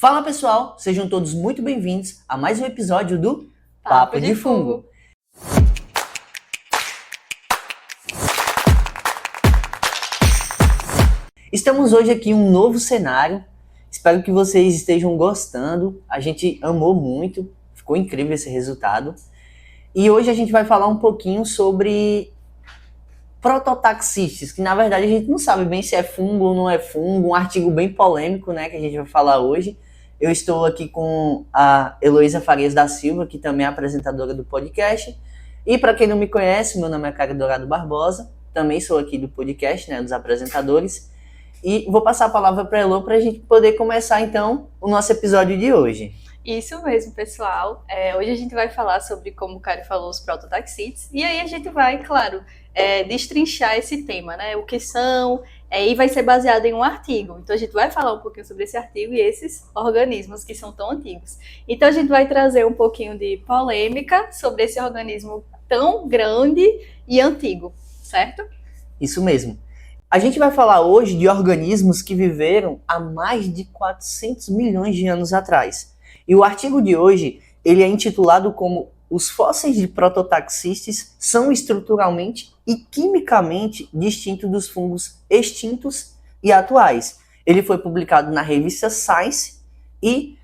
Fala pessoal, sejam todos muito bem-vindos a mais um episódio do Papo de Fungo. Estamos hoje aqui em um novo cenário, espero que vocês estejam gostando, a gente amou muito, ficou incrível esse resultado. E hoje a gente vai falar um pouquinho sobre prototaxistes, que na verdade a gente não sabe bem se é fungo ou não é fungo, um artigo bem polêmico, né, que a gente vai falar hoje. Eu estou aqui com a Heloísa Farias da Silva, que também é apresentadora do podcast. E para quem não me conhece, meu nome é Caio Dourado Barbosa, também sou aqui do podcast, né, dos apresentadores. E vou passar a palavra para a Elo para a gente poder começar então o nosso episódio de hoje. Isso mesmo, pessoal. Hoje a gente vai falar sobre, como o Caio falou, os prototaxites. E aí a gente vai, claro, destrinchar esse tema, né? O que são, e vai ser baseado em um artigo. Então a gente vai falar um pouquinho sobre esse artigo e esses organismos que são tão antigos. Então a gente vai trazer um pouquinho de polêmica sobre esse organismo tão grande e antigo, certo? Isso mesmo. A gente vai falar hoje de organismos que viveram há mais de 400 milhões de anos atrás. E o artigo de hoje, ele é intitulado como Os fósseis de prototaxistes são estruturalmente e quimicamente distintos dos fungos extintos e atuais. Ele foi publicado na revista Science e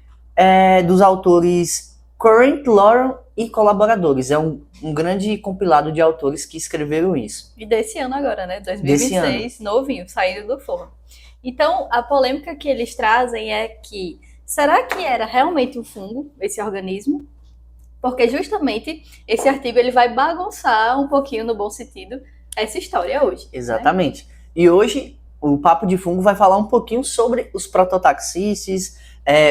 dos autores Current, Lauren e colaboradores. É um grande compilado de autores que escreveram isso. E desse ano agora, né? 2026, novinho, saindo do forno. Então, a polêmica que eles trazem é que será que era realmente um fungo, esse organismo? Porque justamente esse artigo ele vai bagunçar um pouquinho, no bom sentido, essa história hoje. Exatamente. Né? E hoje o Papo de Fungo vai falar um pouquinho sobre os prototaxistes,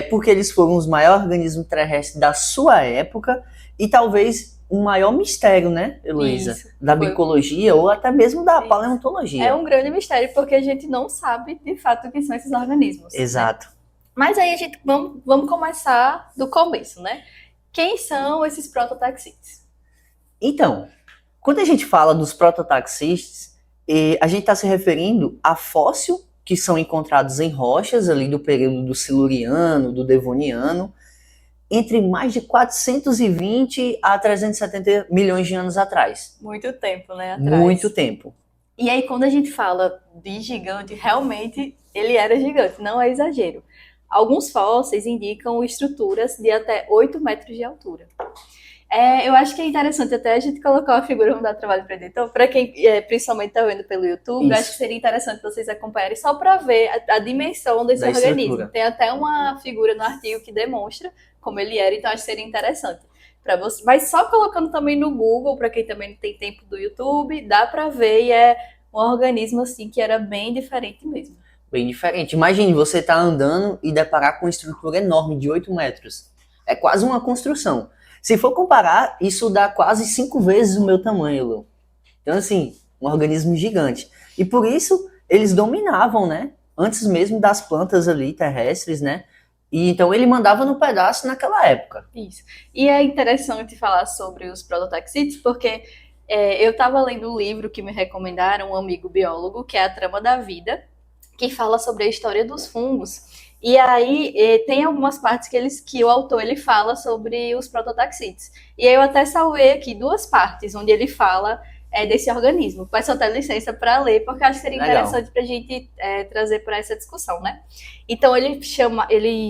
porque eles foram os maiores organismos terrestres da sua época e talvez o maior mistério, né, Heloísa? Isso, da micologia ou até mesmo da paleontologia. É um grande mistério porque a gente não sabe de fato o que são esses organismos. Exato. Né? Mas aí a gente vamos começar do começo, né? Quem são esses prototaxistes? Então, quando a gente fala dos prototaxistes, a gente está se referindo a fóssil que são encontrados em rochas ali do período do Siluriano, do Devoniano, entre mais de 420 a 370 milhões de anos atrás. Muito tempo, né? Atrás. Muito tempo. E aí, quando a gente fala de gigante, realmente ele era gigante, não é exagero. Alguns fósseis indicam estruturas de até 8 metros de altura. Eu acho que é interessante até a gente colocar uma figura, vamos dar trabalho para editor, para quem principalmente está vendo pelo YouTube, acho que seria interessante vocês acompanharem só para ver a dimensão desse organismo. Tem até uma figura no artigo que demonstra como ele era, então acho que seria interessante para você. Mas só colocando também no Google, para quem também não tem tempo do YouTube, dá para ver e é um organismo assim que era bem diferente mesmo. Bem diferente. Imagine você estar andando e deparar com uma estrutura enorme de 8 metros. É quase uma construção. Se for comparar, isso dá quase 5 vezes o meu tamanho, Lu. Então, assim, um organismo gigante. E por isso, eles dominavam, né? Antes mesmo das plantas ali terrestres, né? E então ele mandava no pedaço naquela época. Isso. E é interessante falar sobre os prototaxistes, porque eu estava lendo um livro que me recomendaram, um amigo biólogo, que é A Trama da Vida, que fala sobre a história dos fungos. E aí tem algumas partes que o autor ele fala sobre os prototaxistes. E aí eu até salvei aqui 2 partes onde ele fala desse organismo. Peço até licença para ler, porque acho que seria interessante para a gente trazer para essa discussão, né? Então ele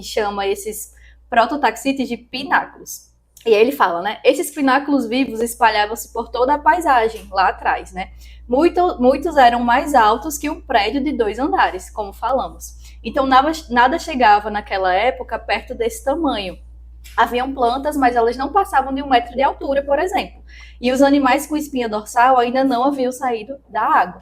chama esses prototaxistes de pináculos. E aí ele fala, né? Esses pináculos vivos espalhavam-se por toda a paisagem lá atrás, né? Muitos eram mais altos que um prédio de 2 andares, como falamos. Então, nada chegava naquela época perto desse tamanho. Haviam plantas, mas elas não passavam de 1 metro de altura, por exemplo. E os animais com espinha dorsal ainda não haviam saído da água.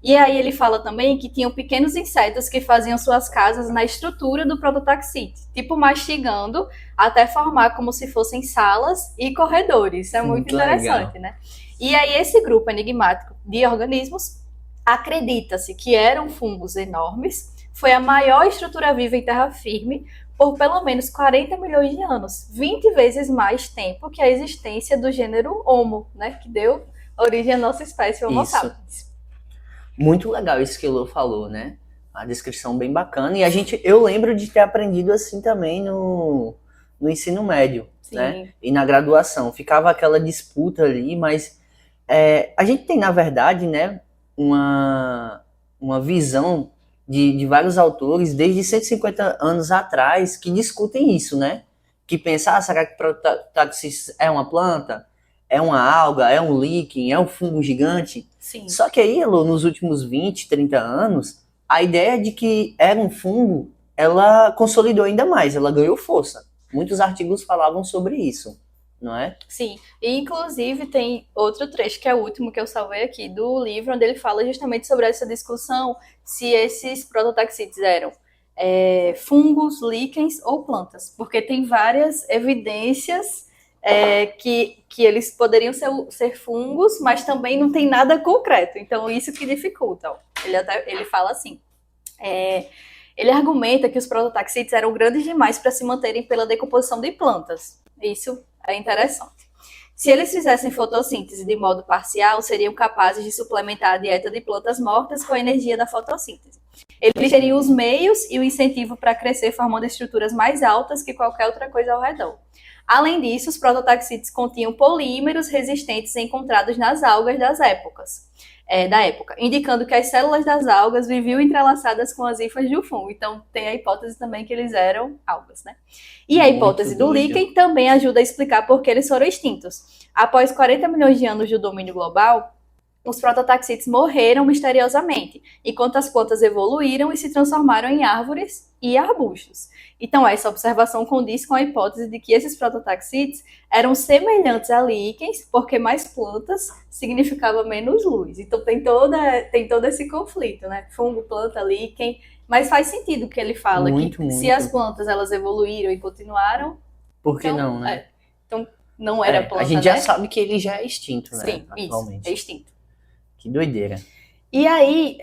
E aí ele fala também que tinham pequenos insetos que faziam suas casas na estrutura do prototaxite, tipo mastigando, até formar como se fossem salas e corredores. Isso é muito interessante, né? E aí esse grupo enigmático de organismos acredita-se que eram fungos enormes, foi a maior estrutura viva em terra firme por pelo menos 40 milhões de anos, 20 vezes mais tempo que a existência do gênero Homo, né, que deu origem à nossa espécie Homo sapiens. Muito legal isso que o Elô falou, né? a descrição bem bacana. E eu lembro de ter aprendido assim também no ensino médio, Sim. né? E na graduação. Ficava aquela disputa ali, mas a gente tem, na verdade, né, uma visão de vários autores desde 150 anos atrás que discutem isso, né? Que pensam, será que Prototaxis é uma planta? É uma alga? É um líquen? É um fungo gigante? Sim. Só que aí, Elô, nos últimos 20, 30 anos, a ideia de que era um fungo, ela consolidou ainda mais, ela ganhou força. Muitos artigos falavam sobre isso, não é? Sim, e inclusive tem outro trecho, que é o último que eu salvei aqui, do livro, onde ele fala justamente sobre essa discussão se esses prototaxídeos eram fungos, líquens ou plantas, porque tem várias evidências que eles poderiam ser fungos, mas também não tem nada concreto, então isso que dificulta. Ele fala assim, ele argumenta que os prototaxídeos eram grandes demais para se manterem pela decomposição de plantas. Isso é interessante. Se eles fizessem fotossíntese de modo parcial, seriam capazes de suplementar a dieta de plantas mortas com a energia da fotossíntese. Eles teriam os meios e o incentivo para crescer, formando estruturas mais altas que qualquer outra coisa ao redor. Além disso, os prototaxídeos continham polímeros resistentes encontrados nas algas da época, indicando que as células das algas viviam entrelaçadas com as hifas do fungo. Então, tem a hipótese também que eles eram algas, né? E a hipótese do líquen também ajuda a explicar por que eles foram extintos. Após 40 milhões de anos de domínio global, os prototaxídeos morreram misteriosamente, enquanto as plantas evoluíram e se transformaram em árvores e arbustos. Então, essa observação condiz com a hipótese de que esses prototaxídeos eram semelhantes a líquens, porque mais plantas significava menos luz. Então, tem todo esse conflito, né? Fungo, planta, líquen. Mas faz sentido o que ele fala, que se as plantas elas evoluíram e continuaram... Por que então, não, né? Então, não era planta, a gente já sabe que ele já é extinto, né? Sim, atualmente. Isso, é extinto. Que doideira. E aí,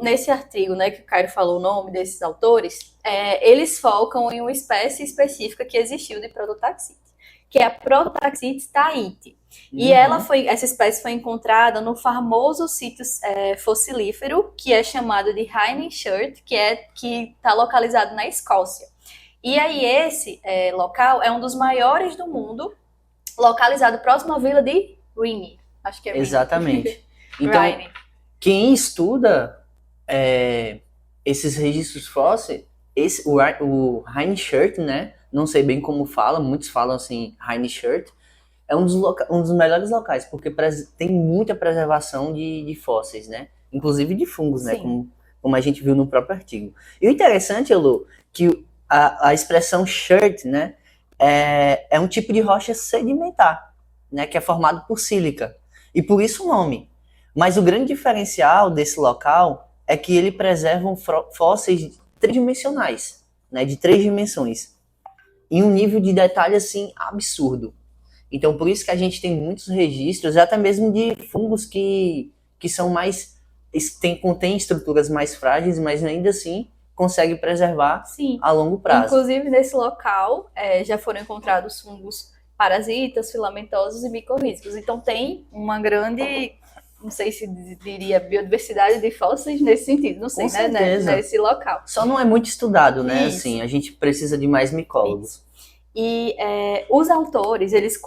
nesse artigo, né, que o Caio falou o nome desses autores, eles focam em uma espécie específica que existiu de prototaxite, que é a Prototaxites tahiti. E essa espécie foi encontrada no famoso sítio fossilífero, que é chamado de Hynenshirt, que está localizado na Escócia. E aí esse local é um dos maiores do mundo, localizado próximo à vila de Rini. Acho que é Rini. Exatamente. Então, quem estuda esses registros fósseis, o Hynenshirt, né? Não sei bem como fala, muitos falam assim, Hynenshirt, é um dos melhores locais, porque tem muita preservação de fósseis, né? Inclusive de fungos, né? Como a gente viu no próprio artigo. E o interessante, Elô, que a expressão shirt, né? É um tipo de rocha sedimentar, né? Que é formado por sílica. E por isso o nome. Mas o grande diferencial desse local é que ele preserva fósseis tridimensionais, né, de 3 dimensões, em um nível de detalhe assim absurdo. Então por isso que a gente tem muitos registros, até mesmo de fungos que são mais, contém estruturas mais frágeis, mas ainda assim consegue preservar a longo prazo. Inclusive nesse local já foram encontrados fungos parasitas, filamentosos e micorrízicos. Então tem uma grande, não sei se diria biodiversidade de fósseis nesse sentido, não sei, né? Nesse local. Só não é muito estudado, né? Isso. Assim, a gente precisa de mais micólogos. Isso. E os autores, eles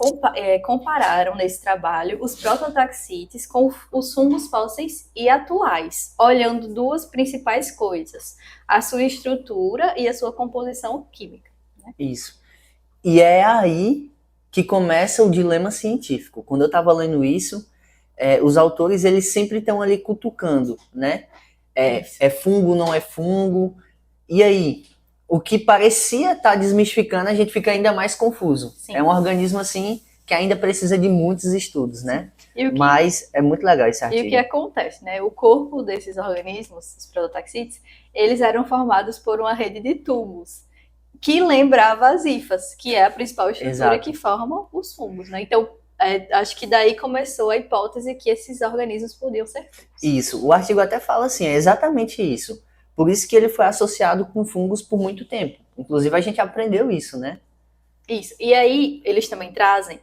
compararam nesse trabalho os prototaxites com os fungos fósseis e atuais, olhando duas principais coisas, a sua estrutura e a sua composição química. Né? Isso. E é aí que começa o dilema científico. Quando eu estava lendo isso, os autores eles sempre estão ali cutucando, né? É fungo, não é fungo? E aí, o que parecia estar desmistificando, a gente fica ainda mais confuso. Sim. É um organismo assim que ainda precisa de muitos estudos, né? Mas é muito legal esse artigo. E o que acontece, né? O corpo desses organismos, os prototaxites, eles eram formados por uma rede de tubos que lembrava as hifas, que é a principal estrutura que formam os fungos, né? Então, acho que daí começou a hipótese que esses organismos podiam ser fungos. Isso, o artigo até fala assim, é exatamente isso. Por isso que ele foi associado com fungos por muito tempo. Inclusive, a gente aprendeu isso, né? Isso. E aí, eles também trazem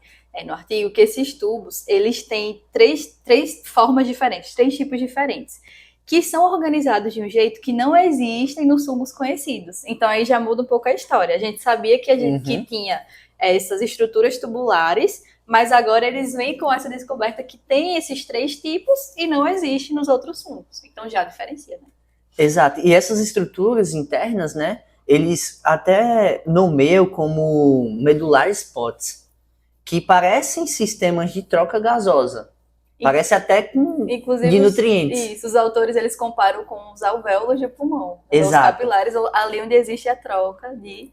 no artigo que esses tubos, eles têm três formas diferentes, 3 tipos diferentes. que são organizados de um jeito que não existem nos fungos conhecidos. Então aí já muda um pouco a história. A gente sabia que tinha essas estruturas tubulares, mas agora eles vêm com essa descoberta que tem esses 3 tipos e não existe nos outros fungos. Então já diferencia, né? Exato. E essas estruturas internas, né, eles até nomeiam como medular spots, que parecem sistemas de troca gasosa. Parece até com Inclusive, de nutrientes. Os autores eles comparam com os alvéolos de pulmão. Os Exato. capilares, ali onde existe a troca de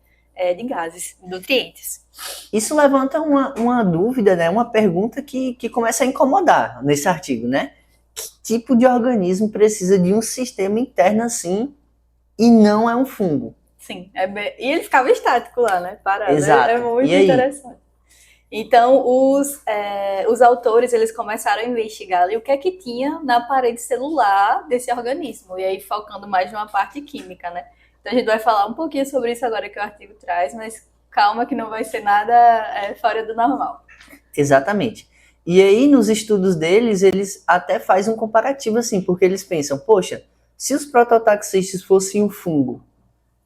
gases, nutrientes. Isso levanta uma dúvida, né? Uma pergunta que começa a incomodar nesse artigo, né? Que tipo de organismo precisa de um sistema interno assim e não é um fungo? Sim, e ele ficava estático lá, né? Parado. Exato. É muito E aí? interessante. Então, os autores eles começaram a investigar ali o que é que tinha na parede celular desse organismo, e aí focando mais numa parte química, né? Então a gente vai falar um pouquinho sobre isso agora que o artigo traz, mas calma que não vai ser nada fora do normal. Exatamente. E aí, nos estudos deles, eles até fazem um comparativo assim, porque eles pensam, poxa, se os prototaxistes fossem um fungo,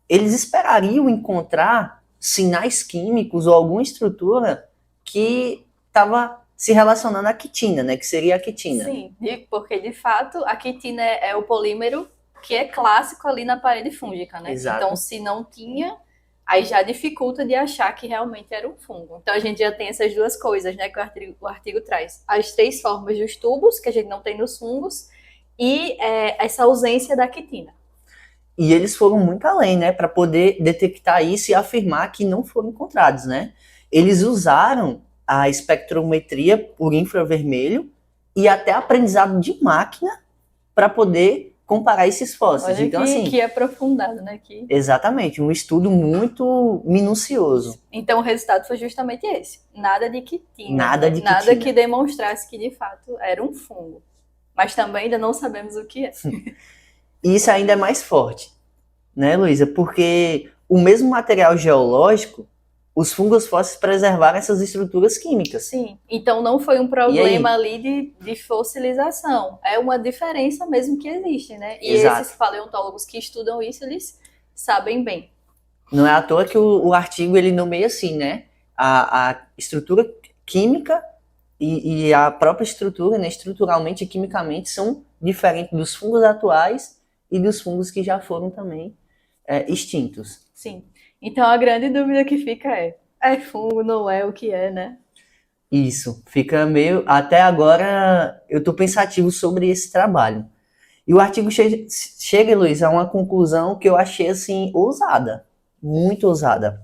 eles esperariam encontrar sinais químicos ou alguma estrutura que estava se relacionando à quitina, né? Que seria a quitina. Sim, porque de fato a quitina é o polímero que é clássico ali na parede fúngica, né? Exato. Então, se não tinha, aí já dificulta de achar que realmente era um fungo. Então, a gente já tem essas 2 coisas, né, que o artigo traz. As 3 formas dos tubos, que a gente não tem nos fungos, e essa ausência da quitina. E eles foram muito além, né, para poder detectar isso e afirmar que não foram encontrados, né? Eles usaram a espectrometria por infravermelho e até aprendizado de máquina para poder comparar esses fósseis. Olha então, assim, que aprofundado, né? Exatamente, um estudo muito minucioso. Então o resultado foi justamente esse. Nada de quitina. Nada de Nada quitina. que demonstrasse que de fato era um fungo. Mas também ainda não sabemos o que é. E isso ainda é mais forte, né, Luísa? Porque o mesmo material geológico, os fungos fósseis preservaram essas estruturas químicas. Sim, então não foi um problema ali de fossilização. É uma diferença mesmo que existe, né? E Exato. esses paleontólogos que estudam isso, eles sabem bem. Não é à toa que o artigo ele nomeia assim, né? A estrutura química e a própria estrutura, né, estruturalmente e quimicamente, são diferentes dos fungos atuais e dos fungos que já foram também extintos. Sim. Então a grande dúvida que fica é fungo, não é o que é, né? Isso, fica meio... Até agora eu tô pensativo sobre esse trabalho. E o artigo chega, Luiz, a uma conclusão que eu achei, assim, ousada. Muito ousada.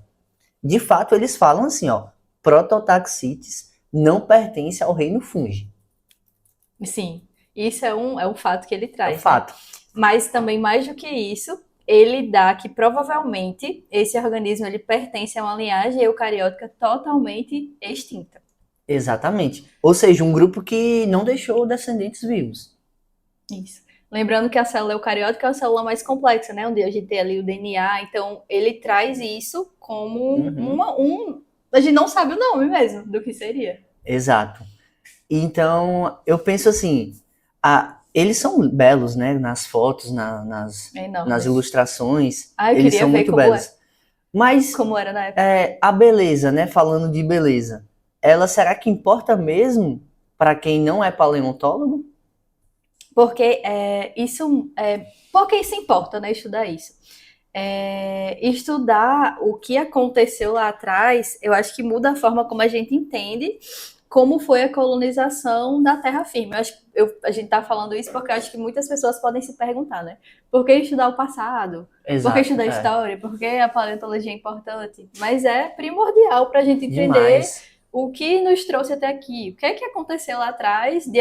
De fato, eles falam assim, ó, Prototaxites não pertence ao reino fungi. Sim, isso é um fato que ele traz. É um fato. Né? Mas também, mais do que isso, ele dá que provavelmente esse organismo ele pertence a uma linhagem eucariótica totalmente extinta. Exatamente. Ou seja, um grupo que não deixou descendentes vivos. Isso. Lembrando que a célula eucariótica é a célula mais complexa, né? Onde a gente tem ali o DNA. Então, ele traz isso como a gente não sabe o nome mesmo do que seria. Exato. Então, eu penso assim, eles são belos, né? Nas fotos, nas ilustrações. Eles são muito belos. Mas como era na época. A beleza, né? Falando de beleza, ela será que importa mesmo para quem não é paleontólogo? Porque porque isso importa, né? Estudar isso. Estudar o que aconteceu lá atrás, eu acho que muda a forma como a gente entende como foi a colonização da terra firme. A gente está falando isso porque eu acho que muitas pessoas podem se perguntar, né? Por que estudar o passado? Exato, por que estudar história? Por que a paleontologia é importante? Mas é primordial para a gente entender o que nos trouxe até aqui. O que é que aconteceu lá atrás de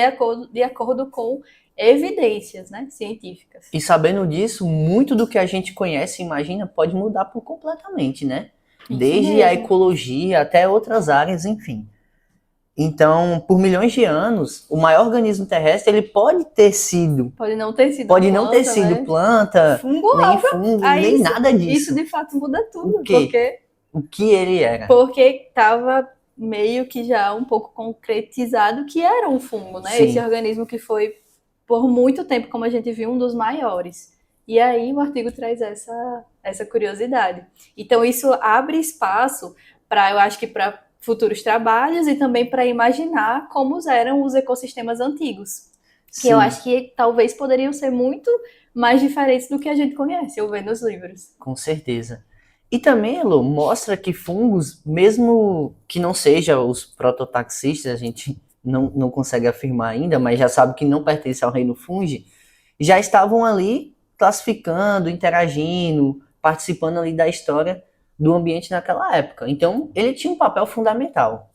acordo com evidências, né, científicas. E sabendo disso, muito do que a gente conhece e imagina pode mudar por completamente, né? Desde a ecologia até outras áreas, enfim. Então, por milhões de anos, o maior organismo terrestre, ele pode ter sido... Pode não ter sido Pode não ter sido planta, fungo, nem fungo, nem nada disso. Isso de fato muda tudo. O que ele era? Porque estava meio que já um pouco concretizado que era um fungo, né? Sim. Esse organismo que foi por muito tempo, como a gente viu, um dos maiores. E aí o artigo traz essa curiosidade. Então isso abre espaço para, eu acho que para futuros trabalhos e também para imaginar como eram os ecossistemas antigos. Que eu acho que talvez poderiam ser muito mais diferentes do que a gente conhece ou vê nos livros. Com certeza. E também, Elo, mostra que fungos, mesmo que não sejam os prototaxistas, a gente não consegue afirmar ainda, mas já sabe que não pertence ao reino fungi, já estavam ali classificando, interagindo, participando ali da história do ambiente naquela época. Então, ele tinha um papel fundamental.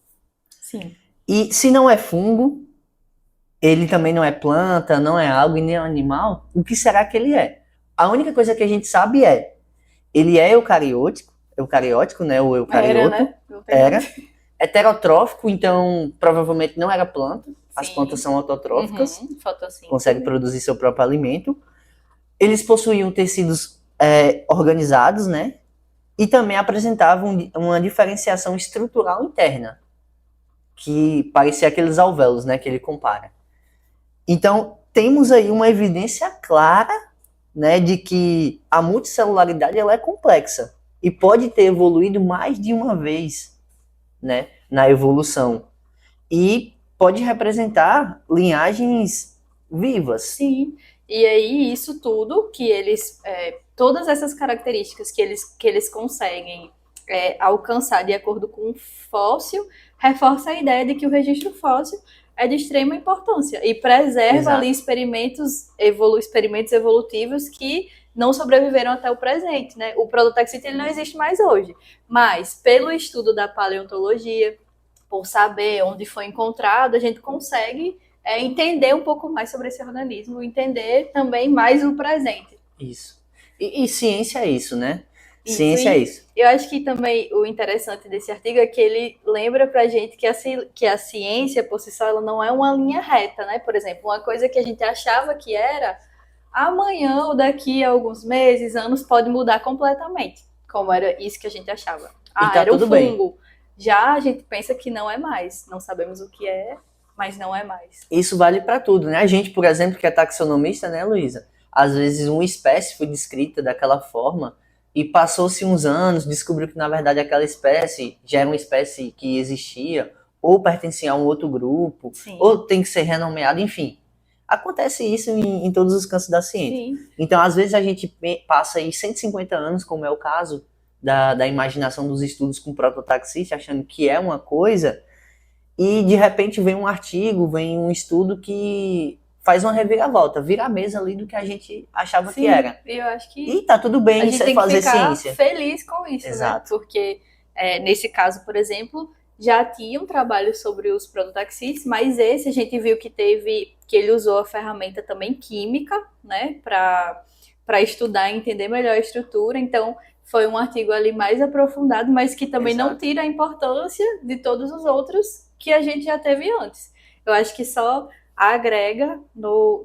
Sim. E se não é fungo, ele também não é planta, não é algo e nem é um animal, o que será que ele é? A única coisa que a gente sabe ele é eucariótico, né, o eucarioto, Era, né? era heterotrófico, então provavelmente não era planta, as plantas são autotróficas, conseguem produzir seu próprio alimento, eles possuíam tecidos organizados, né, e também apresentavam uma diferenciação estrutural interna, que parecia aqueles alvéolos, né, que ele compara. Então, temos aí uma evidência clara, né, de que a multicelularidade ela é complexa e pode ter evoluído mais de uma vez, né, na evolução. E pode representar linhagens vivas. Sim, e aí isso tudo que eles, todas essas características que eles conseguem alcançar de acordo com o fóssil, reforça a ideia de que o registro fóssil é de extrema importância e preserva ali experimentos evolutivos que não sobreviveram até o presente, né? O prototaxite ele não existe mais hoje, mas pelo estudo da paleontologia, por saber onde foi encontrado, a gente consegue entender um pouco mais sobre esse organismo, entender também mais o presente. Isso. E ciência é isso, né? Ciência é isso. Eu acho que também o interessante desse artigo é que ele lembra pra gente que a ciência, por si só, ela não é uma linha reta, né? Por exemplo, uma coisa que a gente achava que era, amanhã ou daqui a alguns meses, anos, pode mudar completamente. Como era isso que a gente achava. Era um fungo. Bem. Já a gente pensa que não é mais. Não sabemos o que é, mas não é mais. Isso vale para tudo, né? A gente, por exemplo, que é taxonomista, né, Luísa? Às vezes uma espécie foi descrita daquela forma e passou-se uns anos, descobriu que na verdade aquela espécie já era uma espécie que existia, ou pertencia a um outro grupo, ou tem que ser renomeada, enfim. Acontece isso em todos os campos da ciência. Sim. Então, às vezes a gente passa aí 150 anos, como é o caso da imaginação dos estudos com prototaxista, achando que é uma coisa, e de repente vem um artigo, vem um estudo que faz uma reviravolta, vira a mesa ali do que a gente achava que era. Eu acho que e tá tudo bem, isso é fazer ciência. A gente tem que ficar feliz com isso, exato, né? Porque nesse caso, por exemplo, já tinha um trabalho sobre os prototaxistas, mas esse a gente viu que ele usou a ferramenta também química, né? Para estudar e entender melhor a estrutura. Então, foi um artigo ali mais aprofundado, mas que também não tira a importância de todos os outros que a gente já teve antes. Eu acho que só agrega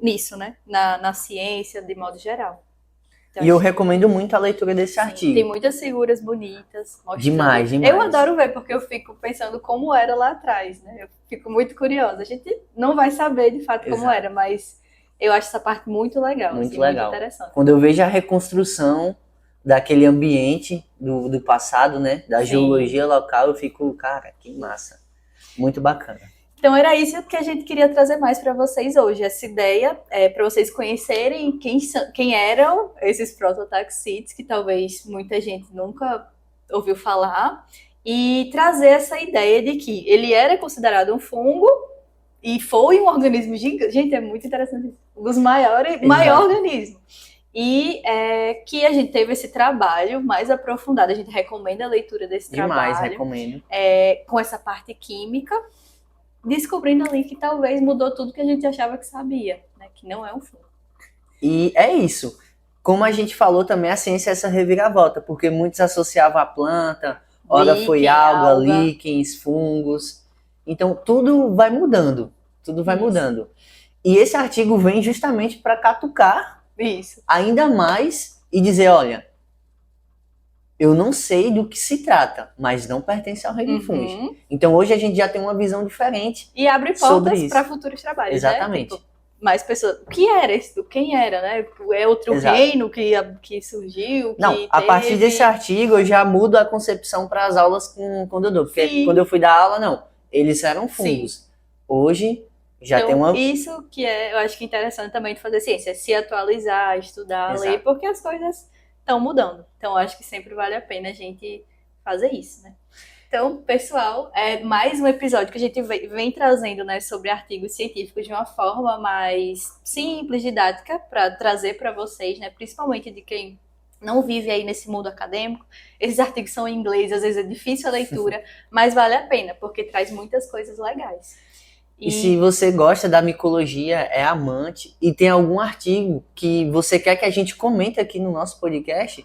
nisso, né? Na ciência, de modo geral. Então, e eu recomendo muito a leitura desse artigo. Tem muitas figuras bonitas. Demais. Eu adoro ver, porque eu fico pensando como era lá atrás, né? Eu fico muito curiosa. A gente não vai saber, de fato, como era, mas eu acho essa parte muito legal. Muito legal. Muito interessante. Quando eu vejo a reconstrução daquele ambiente do passado, né? Da geologia local, eu fico, cara, que massa. Muito bacana. Então era isso que a gente queria trazer mais para vocês hoje, essa ideia, para vocês conhecerem quem eram esses prototaxites, que talvez muita gente nunca ouviu falar, e trazer essa ideia de que ele era considerado um fungo e foi um organismo gigante. Gente, é muito interessante isso. Um dos maior organismo. E que a gente teve esse trabalho mais aprofundado, a gente recomenda a leitura desse trabalho. Demais, recomendo. Com essa parte química, descobrindo ali que talvez mudou tudo que a gente achava que sabia, né? Que não é um fungo. E é isso. Como a gente falou também, a ciência é essa reviravolta, porque muitos associavam a planta, ora foi alga, líquens, fungos. Então tudo vai mudando, mudando. E esse artigo vem justamente para catucar ainda mais e dizer, olha, eu não sei do que se trata, mas não pertence ao reino fungi. Então hoje a gente já tem uma visão diferente. E abre portas para futuros trabalhos. Exatamente. Né? Tipo, mais pessoas. O que era isso? Quem era, né? É outro Exato. reino que surgiu, Não, que a partir teve. desse artigo eu já mudo a concepção para as aulas com o Dodô, porque Sim. quando eu fui dar aula, não, eles eram fungos. Hoje já Então, tem uma... isso que eu acho que é interessante também de fazer ciência, é se atualizar, estudar, Exato. ler, porque as coisas estão mudando. Então, eu acho que sempre vale a pena a gente fazer isso, né? Então, pessoal, é mais um episódio que a gente vem trazendo, né, sobre artigos científicos de uma forma mais simples, didática, para trazer para vocês, né, principalmente de quem não vive aí nesse mundo acadêmico. Esses artigos são em inglês, às vezes é difícil a leitura, mas vale a pena, porque traz muitas coisas legais. E se você gosta da micologia, é amante, e tem algum artigo que você quer que a gente comente aqui no nosso podcast,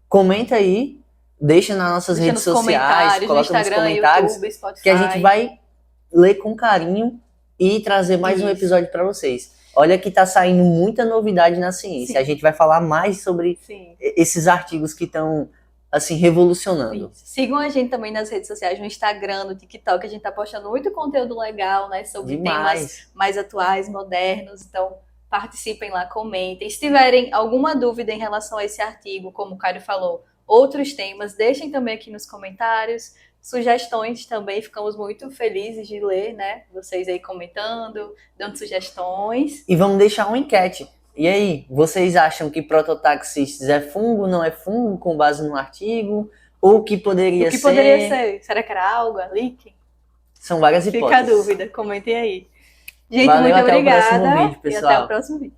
comenta aí, deixa nas nossas redes sociais, coloca no Instagram, nos comentários, YouTube, Spotify. que a gente vai ler com carinho e trazer mais um episódio para vocês. Olha que tá saindo muita novidade na ciência. Sim. A gente vai falar mais sobre esses artigos que estão assim, revolucionando. Isso. Sigam a gente também nas redes sociais, no Instagram, no TikTok, a gente tá postando muito conteúdo legal, né, sobre temas mais atuais, modernos, então participem lá, comentem. Se tiverem alguma dúvida em relação a esse artigo, como o Caio falou, outros temas, deixem também aqui nos comentários, sugestões também, ficamos muito felizes de ler, né, vocês aí comentando, dando sugestões. E vamos deixar uma enquete. E aí, vocês acham que Prototaxistes é fungo, não é fungo, com base no artigo? Ou que poderia ser? O que poderia ser? Será que era alga, líquen? São várias hipóteses. Fica a dúvida, comentem aí. Gente, Valeu, muito obrigada. Até o próximo vídeo, pessoal. E até o próximo vídeo.